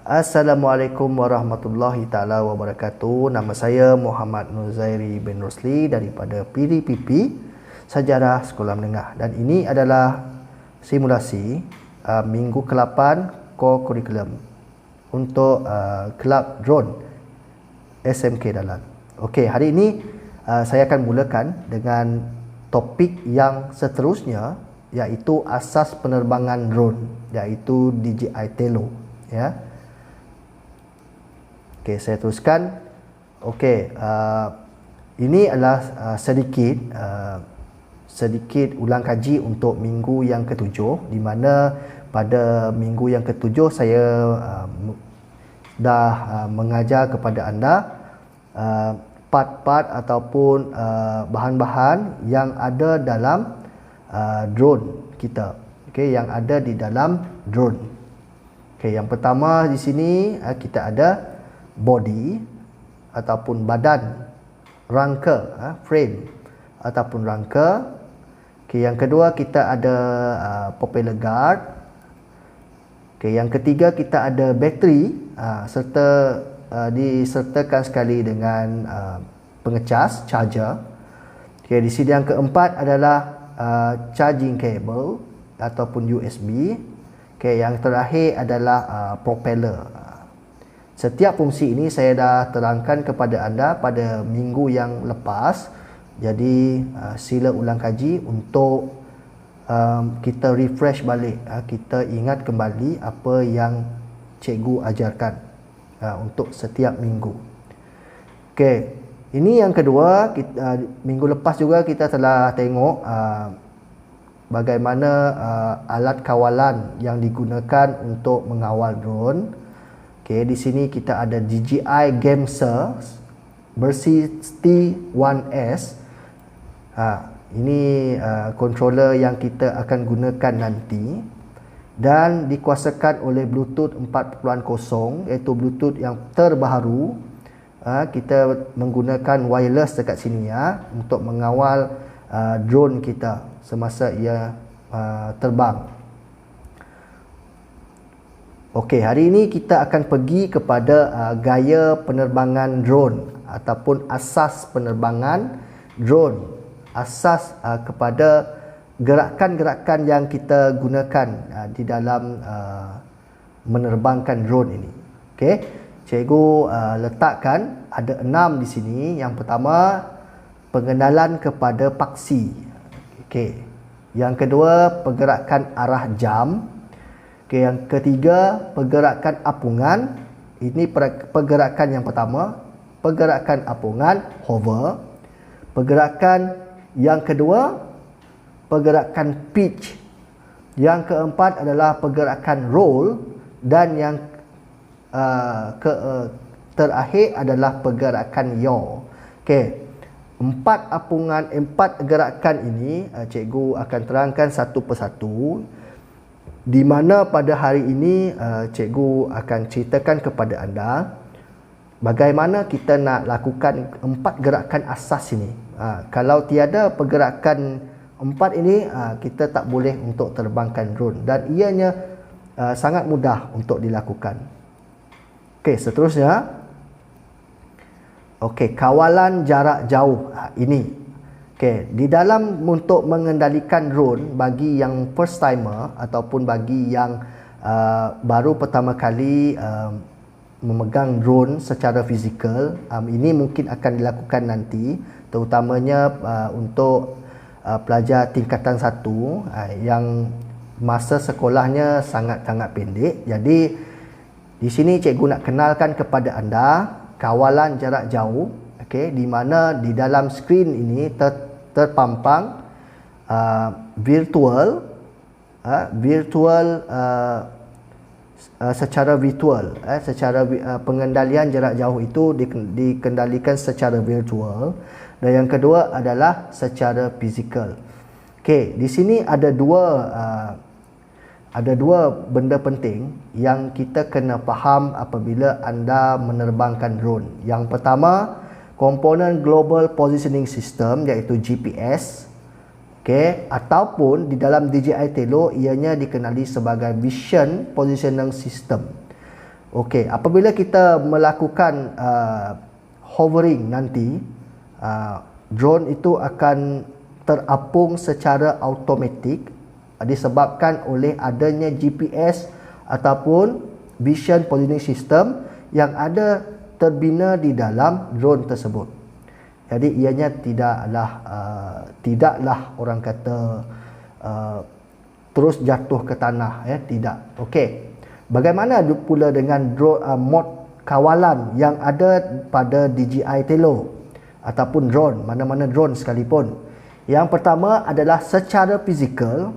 Assalamualaikum warahmatullahi taala wabarakatuh. Nama saya Muhammad Nuzairi bin Rusli daripada PDPP Sejarah Sekolah Menengah, dan ini adalah simulasi minggu ke-8 core curriculum untuk kelab drone SMK Dalan. Okey, hari ini saya akan mulakan dengan topik yang seterusnya, iaitu asas penerbangan drone, iaitu DJI Tello, ya. Okey, saya teruskan. Okey, ini adalah sedikit ulang kaji untuk minggu yang ke-7, di mana pada minggu yang ke-7 saya dah mengajar kepada anda part-part ataupun bahan-bahan yang ada dalam drone kita. Okey, yang ada di dalam drone. Okey, yang pertama di sini kita ada body ataupun badan, rangka, frame ataupun rangka. Okay, yang kedua kita ada propeller guard. Okay, yang ketiga kita ada bateri serta disertakan sekali dengan pengecas, charger. Okay, di sini yang keempat adalah charging cable ataupun USB. Okay, yang terakhir adalah propeller. Setiap fungsi ini saya dah terangkan kepada anda pada minggu yang lepas. Jadi sila ulang kaji untuk kita refresh balik, kita ingat kembali apa yang cikgu ajarkan untuk setiap minggu. Okey, ini yang kedua. Minggu lepas juga kita telah tengok bagaimana alat kawalan yang digunakan untuk mengawal drone. Okey, di sini kita ada DJI Gamester versi T1S. Ini controller yang kita akan gunakan nanti, dan dikuasakan oleh Bluetooth 4.0, iaitu Bluetooth yang terbaru. Kita menggunakan wireless dekat sini untuk mengawal drone kita semasa ia terbang. Okey, hari ini kita akan pergi kepada gaya penerbangan drone ataupun asas penerbangan drone. Asas kepada gerakan-gerakan yang kita gunakan di dalam menerbangkan drone ini. Okey, cikgu letakkan ada 6 di sini. Yang pertama, pengenalan kepada paksi. Okey. Yang kedua, pergerakan arah jam. Okay, yang ketiga, pergerakan apungan. Ini pergerakan yang pertama, pergerakan apungan hover. Pergerakan yang kedua, pergerakan pitch. Yang keempat adalah pergerakan roll, dan yang terakhir adalah pergerakan yaw. Okey, 4 gerakan ini cikgu akan terangkan satu persatu, di mana pada hari ini cikgu akan ceritakan kepada anda bagaimana kita nak lakukan 4 gerakan asas ini. Kalau tiada pergerakan 4 ini, kita tak boleh untuk terbangkan drone, dan ianya sangat mudah untuk dilakukan. Okey, seterusnya. Okey, kawalan jarak jauh. Ini okay, di dalam untuk mengendalikan drone bagi yang first timer ataupun bagi yang baru pertama kali memegang drone secara fizikal, ini mungkin akan dilakukan nanti, terutamanya untuk pelajar tingkatan 1 yang masa sekolahnya sangat-sangat pendek. Jadi di sini cikgu nak kenalkan kepada anda kawalan jarak jauh. Okay, di mana di dalam skrin ini terpampang secara pengendalian jarak jauh itu dikendalikan secara virtual, dan yang kedua adalah secara fizikal. Okey, di sini ada dua benda penting yang kita kena faham apabila anda menerbangkan drone. Yang pertama, komponen Global Positioning System, iaitu GPS. Okay, ataupun di dalam DJI Tello ianya dikenali sebagai Vision Positioning System. Okey, apabila kita melakukan hovering nanti, drone itu akan terapung secara automatik disebabkan oleh adanya GPS ataupun vision positioning system yang ada terbina di dalam drone tersebut. Jadi ianya tidaklah orang kata terus jatuh ke tanah, tidak. Okey. Bagaimana pula dengan drone, mod kawalan yang ada pada DJI Tello ataupun drone, mana-mana drone sekalipun. Yang pertama adalah secara fizikal,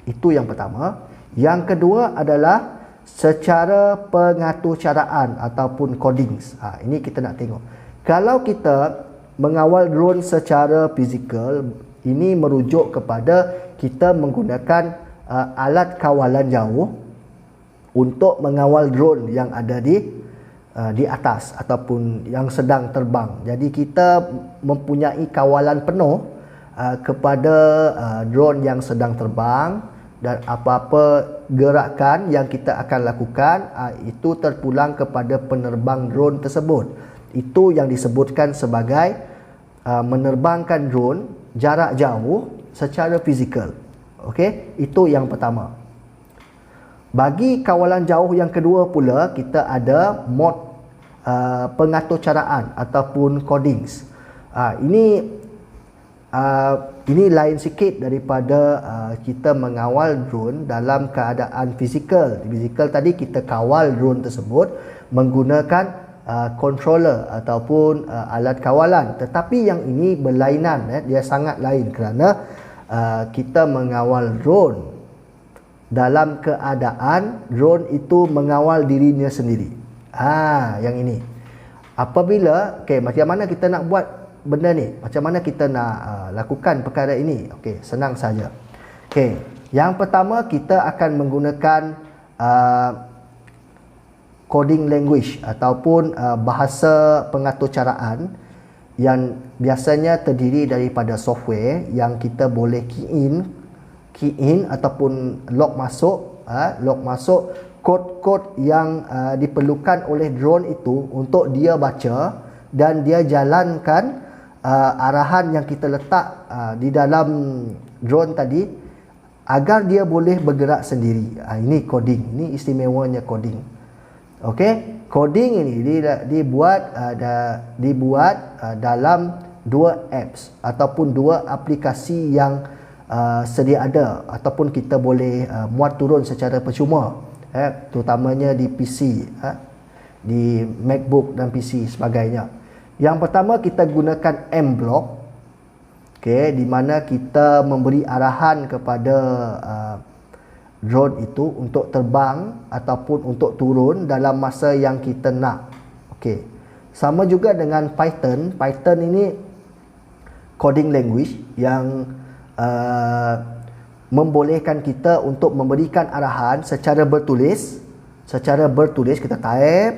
itu yang pertama. Yang kedua adalah secara pengaturcaraan ataupun codings. Ini kita nak tengok. Kalau kita mengawal drone secara fizikal, ini merujuk kepada kita menggunakan alat kawalan jauh untuk mengawal drone yang ada di atas ataupun yang sedang terbang. Jadi kita mempunyai kawalan penuh kepada drone yang sedang terbang, dan apa-apa gerakan yang kita akan lakukan itu terpulang kepada penerbang drone tersebut. Itu yang disebutkan sebagai menerbangkan drone jarak jauh secara fizikal. Okey, itu yang pertama. Bagi kawalan jauh yang kedua pula, kita ada mod pengaturcaraan ataupun codings. Ini lain sikit daripada kita mengawal drone dalam keadaan fizikal. Fizikal tadi kita kawal drone tersebut menggunakan controller ataupun alat kawalan. Tetapi yang ini berlainan, dia sangat lain kerana kita mengawal drone dalam keadaan drone itu mengawal dirinya sendiri. Yang ini. Apabila, macam mana kita nak buat benda ni? Macam mana kita nak lakukan perkara ini? Senang saja. Yang pertama kita akan menggunakan coding language ataupun bahasa pengaturcaraan yang biasanya terdiri daripada software yang kita boleh key in ataupun log masuk kod-kod yang diperlukan oleh drone itu untuk dia baca dan dia jalankan arahan yang kita letak di dalam drone tadi agar dia boleh bergerak sendiri. Ini coding. Ini istimewanya coding. Coding ini dibuat dalam dua apps ataupun dua aplikasi yang sedia ada ataupun kita boleh muat turun secara percuma, terutamanya di PC, di MacBook dan PC sebagainya. Yang pertama kita gunakan M-Block, di mana kita memberi arahan kepada drone itu untuk terbang ataupun untuk turun dalam masa yang kita nak. Sama juga dengan Python. Python ini coding language yang membolehkan kita untuk memberikan arahan secara bertulis. Kita type,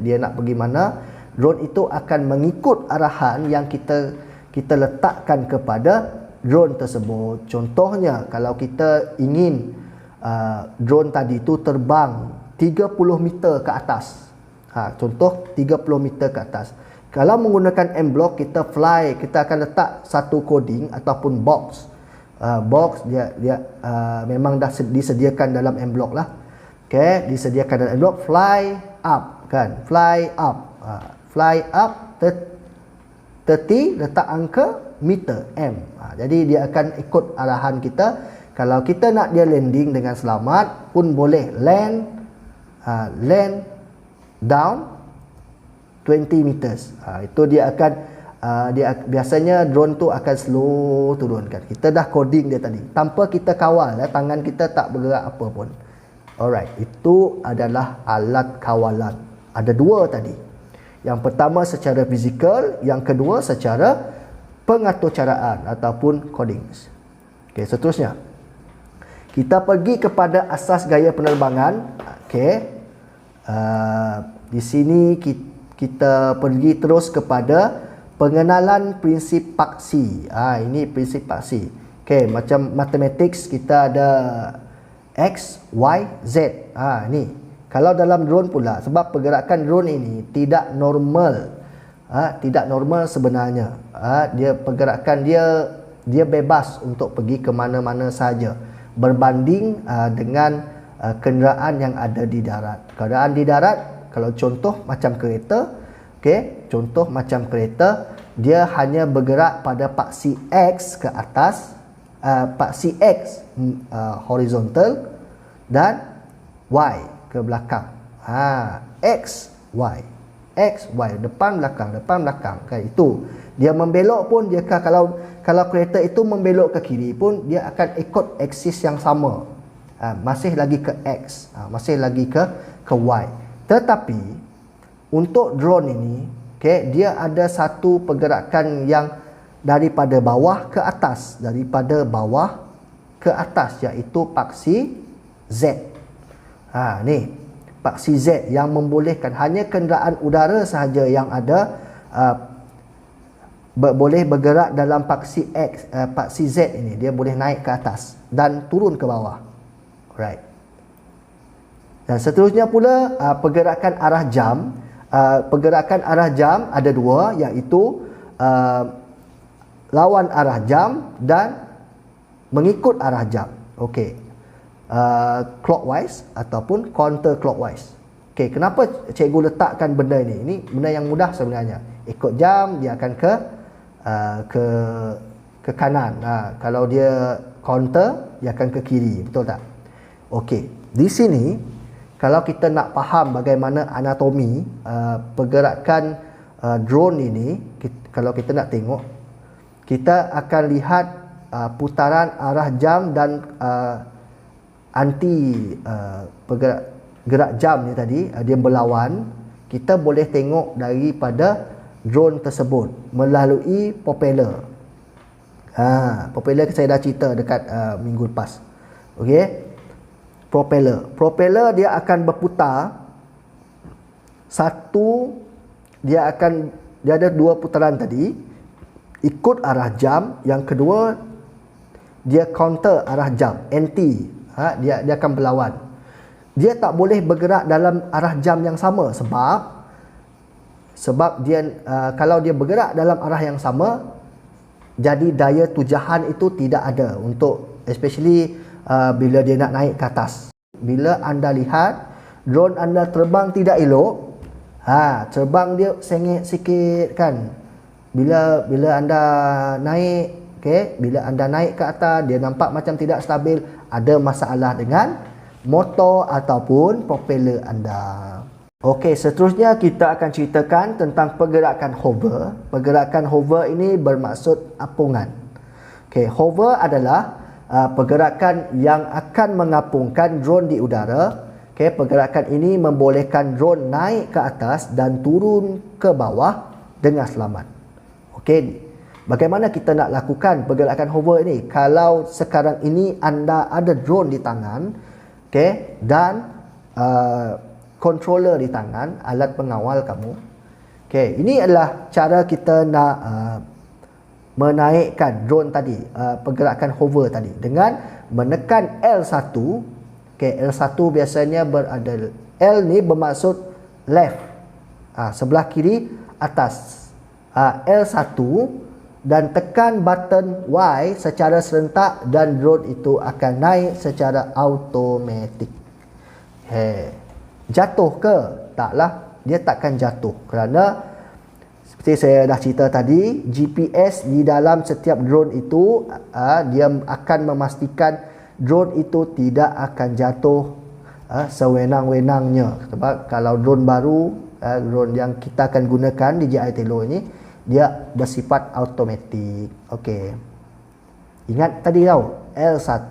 dia nak pergi mana, drone itu akan mengikut arahan yang kita letakkan kepada drone tersebut. Contohnya, kalau kita ingin drone tadi tu terbang 30 meter ke atas, contoh 30 meter ke atas, kalau menggunakan M-Block, kita akan letak satu coding ataupun box. Box dia memang dah disediakan dalam M-Block lah. Disediakan dalam M-Block, fly up, fly up 30, letak angka meter M. Jadi dia akan ikut arahan kita. Kalau kita nak dia landing dengan selamat pun boleh, land down 20 meters. Itu dia akan biasanya drone tu akan slow turunkan. Kita dah coding dia tadi tanpa kita kawal, tangan kita tak bergerak apa pun. Alright, itu adalah alat kawalan. Ada dua tadi. Yang pertama secara fizikal, yang kedua secara pengaturcaraan ataupun codings. Seterusnya kita pergi kepada asas gaya penerbangan. Di sini kita pergi terus kepada pengenalan prinsip paksi. Ini prinsip paksi. Macam mathematics kita ada X, Y, Z. Ni Kalau dalam drone pula, sebab pergerakan drone ini tidak normal, tidak normal sebenarnya. Dia pergerakan dia bebas untuk pergi ke mana-mana saja berbanding dengan kenderaan yang ada di darat. Kenderaan di darat, kalau contoh macam kereta, contoh macam kereta, dia hanya bergerak pada paksi X ke atas, paksi X horizontal dan Y ke belakang. X, Y. X, Y, depan belakang kan, itu. Dia membelok pun dia kalau kereta itu membelok ke kiri pun dia akan ikut aksis yang sama. Masih lagi ke X, masih lagi ke Y. Tetapi untuk drone ini, dia ada satu pergerakan yang daripada bawah ke atas, iaitu paksi Z. Ni paksi Z yang membolehkan hanya kenderaan udara sahaja yang ada boleh bergerak dalam paksi X, paksi Z ini. Dia boleh naik ke atas dan turun ke bawah. Right. Dan seterusnya pula pergerakan arah jam. Pergerakan arah jam ada dua, iaitu lawan arah jam dan mengikut arah jam. Clockwise ataupun counter clockwise. Kenapa cikgu letakkan benda ini? Ini benda yang mudah sebenarnya. Ikut jam dia akan ke kanan. Kalau dia counter dia akan ke kiri, betul tak? Di sini kalau kita nak faham bagaimana anatomi pergerakan drone ini, kalau kita nak tengok, kita akan lihat putaran arah jam dan anti gerak jam ni tadi, dia berlawan. Kita boleh tengok daripada drone tersebut melalui propeller. Propeller saya dah cerita dekat minggu lepas. Propeller dia akan berputar. Satu, dia ada dua putaran tadi, ikut arah jam. Yang kedua, dia counter arah jam, anti. Dia akan berlawan. Dia tak boleh bergerak dalam arah jam yang sama sebab dia kalau dia bergerak dalam arah yang sama, jadi daya tujahan itu tidak ada untuk especially bila dia nak naik ke atas. Bila anda lihat drone anda terbang tidak elok, terbang dia sengit sikit kan. Bila anda naik, bila anda naik ke atas, dia nampak macam tidak stabil, ada masalah dengan motor ataupun propeller anda. Seterusnya kita akan ceritakan tentang pergerakan hover. Pergerakan hover ini bermaksud apungan. Hover adalah pergerakan yang akan mengapungkan drone di udara. Pergerakan ini membolehkan drone naik ke atas dan turun ke bawah dengan selamat. Bagaimana kita nak lakukan pergerakan hover ini? Kalau sekarang ini anda ada drone di tangan, dan controller di tangan, alat pengawal kamu. Ini adalah cara kita nak menaikkan drone tadi, pergerakan hover tadi, dengan menekan L1. L1 biasanya berada, L ni bermaksud left, sebelah kiri atas. L1 dan tekan button Y secara serentak dan drone itu akan naik secara automatik. Jatuh ke? Taklah, dia takkan jatuh kerana seperti saya dah cerita tadi, GPS di dalam setiap drone itu dia akan memastikan drone itu tidak akan jatuh sewenang-wenangnya. Sebab kalau drone baru, drone yang kita akan gunakan di DJI Tello ini, dia bersifat automatik. Ingat tadi L1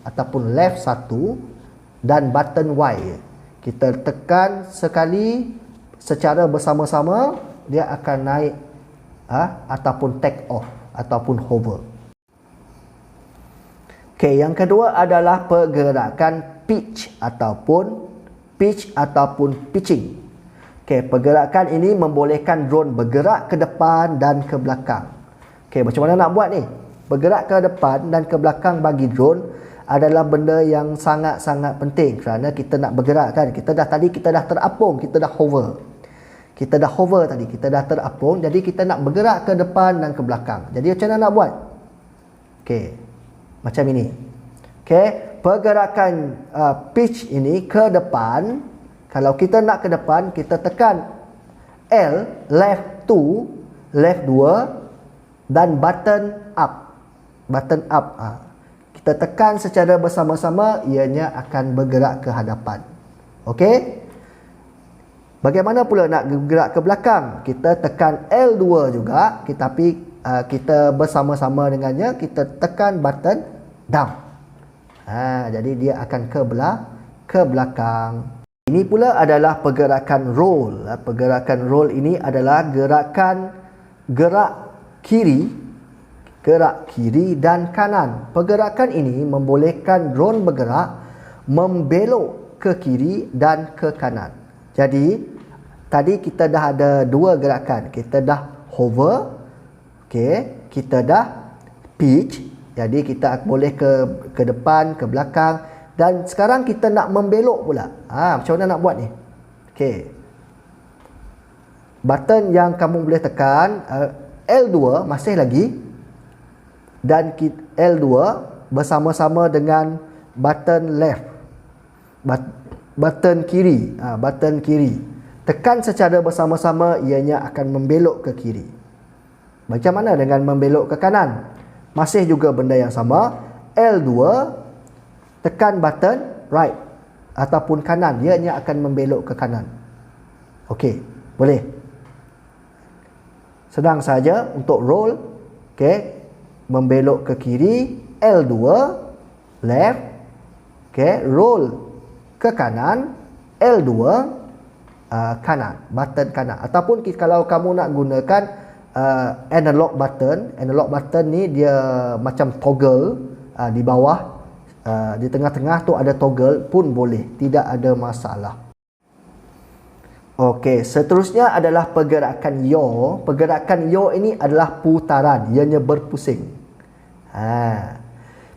ataupun left 1 dan button Y. Kita tekan sekali secara bersama-sama, dia akan naik ataupun take off ataupun hover. Yang kedua adalah pergerakan pitch ataupun pitching. Pergerakan ini membolehkan drone bergerak ke depan dan ke belakang. Macam mana nak buat ni? Bergerak ke depan dan ke belakang bagi drone adalah benda yang sangat-sangat penting kerana kita nak bergerak kan. Kita dah terapung, kita dah hover. Kita dah hover tadi, kita dah terapung, jadi kita nak bergerak ke depan dan ke belakang. Jadi macam mana nak buat? Okey. Macam ini. Okey, pergerakan pitch ini ke depan. Kalau kita nak ke depan, kita tekan L, left 2, left 2 dan button up. Button up. Kita tekan secara bersama-sama, ianya akan bergerak ke hadapan. Okey? Bagaimana pula nak bergerak ke belakang? Kita tekan L2 juga, tapi kita bersama-sama dengannya, kita tekan button down. Jadi dia akan ke belakang. Ini pula adalah pergerakan roll. Pergerakan roll ini adalah gerak kiri dan kanan. Pergerakan ini membolehkan drone bergerak membelok ke kiri dan ke kanan. Jadi tadi kita dah ada dua gerakan. Kita dah hover, okey, kita dah pitch. Jadi kita boleh ke depan, ke belakang, dan sekarang kita nak membelok pula. Macam mana nak buat ni? Okey. Button yang kamu boleh tekan L2 masih lagi, dan L2 bersama-sama dengan button left, button kiri, button kiri. Tekan secara bersama-sama, ianya akan membelok ke kiri. Macam mana dengan membelok ke kanan? Masih juga benda yang sama. L2 tekan button right ataupun kanan, ianya akan membelok ke kanan. Okey, boleh. Senang saja untuk roll. Okey, membelok ke kiri, L2 left. Okey, roll ke kanan, L2 kanan, button kanan. Ataupun kalau kamu nak gunakan analog button ni dia macam toggle di bawah. Di tengah-tengah tu ada toggle pun boleh, tidak ada masalah. Okey, seterusnya adalah pergerakan yaw. Pergerakan yaw ini adalah putaran, ianya berpusing.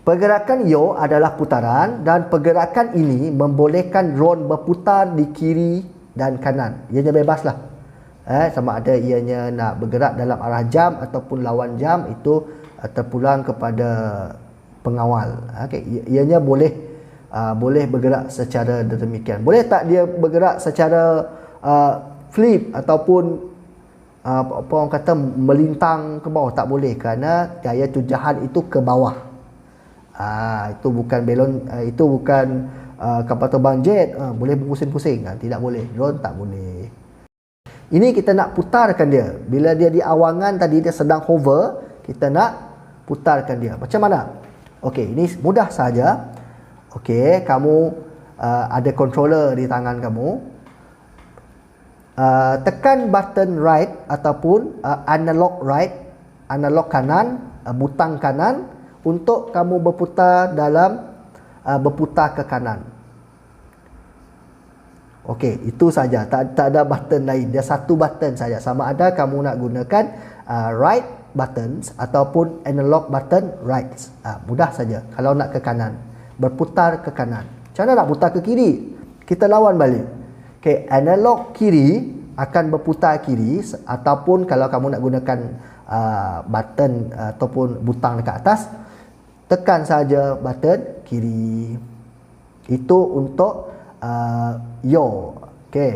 Pergerakan yaw adalah putaran, dan pergerakan ini membolehkan drone berputar di kiri dan kanan. Ianya bebaslah. Sama ada ianya nak bergerak dalam arah jam ataupun lawan jam, itu terpulang kepada pengawal. Okey, ianya boleh bergerak secara demikian. Boleh tak dia bergerak secara flip ataupun apa orang kata melintang ke bawah? Tak boleh, kerana gaya tujahan itu ke bawah. Itu bukan belon, itu bukan kapal terbang jet, boleh berpusing-pusing. Tidak boleh, drone tak boleh. Ini kita nak putarkan dia. Bila dia di awangan tadi, dia sedang hover, kita nak putarkan dia. Macam mana? Okey, ini mudah saja. Okey, kamu ada controller di tangan kamu. Tekan button right ataupun analog right, analog kanan, butang kanan untuk kamu berputar berputar ke kanan. Okey, itu saja. Tak ada button lain. Dia satu button saja. Sama ada kamu nak gunakan right buttons ataupun analog button right. Mudah saja. Kalau nak ke kanan, berputar ke kanan. Macam mana nak putar ke kiri? Kita lawan balik. Okey, analog kiri akan berputar kiri, ataupun kalau kamu nak gunakan button ataupun butang dekat atas, tekan saja button kiri. Itu untuk yaw. Okey.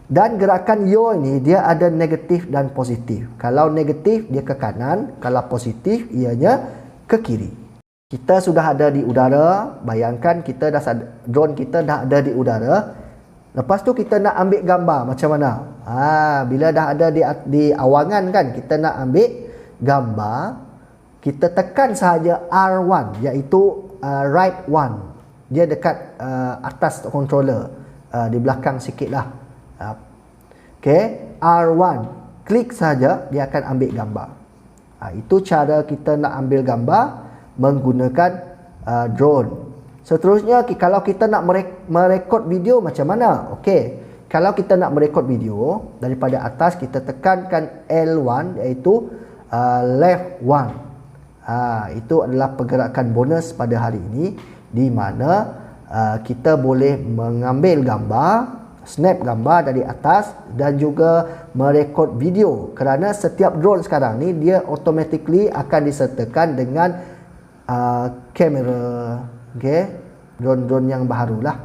Dan gerakan yaw ini dia ada negatif dan positif. Kalau negatif dia ke kanan, kalau positif ianya ke kiri. Kita sudah ada di udara, bayangkan kita drone kita dah ada di udara. Lepas tu kita nak ambil gambar macam mana? Bila dah ada di awangan kan, kita nak ambil gambar, kita tekan sahaja R1, iaitu right one. Dia dekat atas controller, di belakang sikit lah. Okey, R1, klik saja, dia akan ambil gambar. Itu cara kita nak ambil gambar menggunakan drone. Seterusnya, kalau kita nak merekod video macam mana? Okey, kalau kita nak merekod video daripada atas, kita tekankan L1, iaitu left one. Itu adalah pergerakan bonus pada hari ini. di mana kita boleh mengambil gambar, snap gambar dari atas dan juga merekod video, kerana setiap drone sekarang ni dia automatically akan disertakan dengan kamera, drone-drone yang barulah.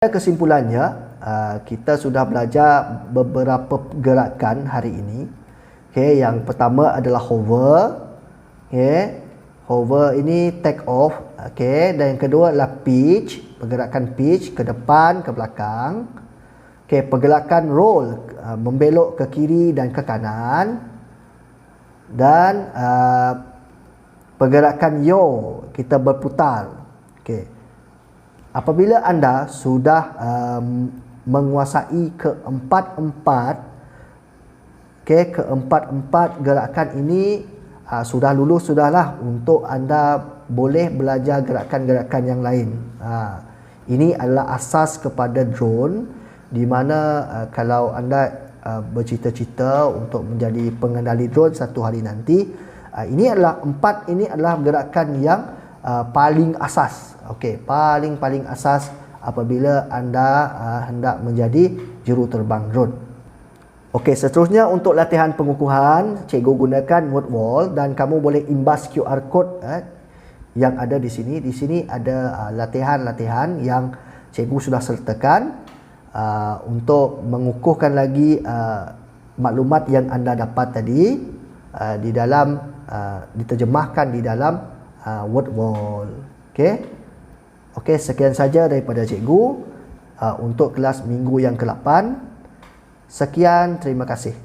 Kesimpulannya, kita sudah belajar beberapa gerakan hari ini. Yang pertama adalah hover. Hover ini take off. Dan yang kedua adalah pitch, pergerakan pitch ke depan, ke belakang. Pergerakan roll, membelok ke kiri dan ke kanan. Dan pergerakan yaw, kita berputar. Apabila anda sudah menguasai keempat-empat gerakan ini, sudah lulus sudahlah untuk anda boleh belajar gerakan-gerakan yang lain. Ini adalah asas kepada drone, di mana kalau anda bercita-cita untuk menjadi pengendali drone satu hari nanti, ini adalah gerakan yang paling asas. Paling asas apabila anda hendak menjadi juruterbang drone. Seterusnya untuk latihan pengukuhan, cikgu gunakan word wall dan kamu boleh imbas QR code yang ada di sini. Di sini ada latihan-latihan yang cikgu sudah sertakan untuk mengukuhkan lagi maklumat yang anda dapat tadi di dalam diterjemahkan di dalam word wall. Sekian saja daripada cikgu untuk kelas minggu yang ke-8. Sekian, terima kasih.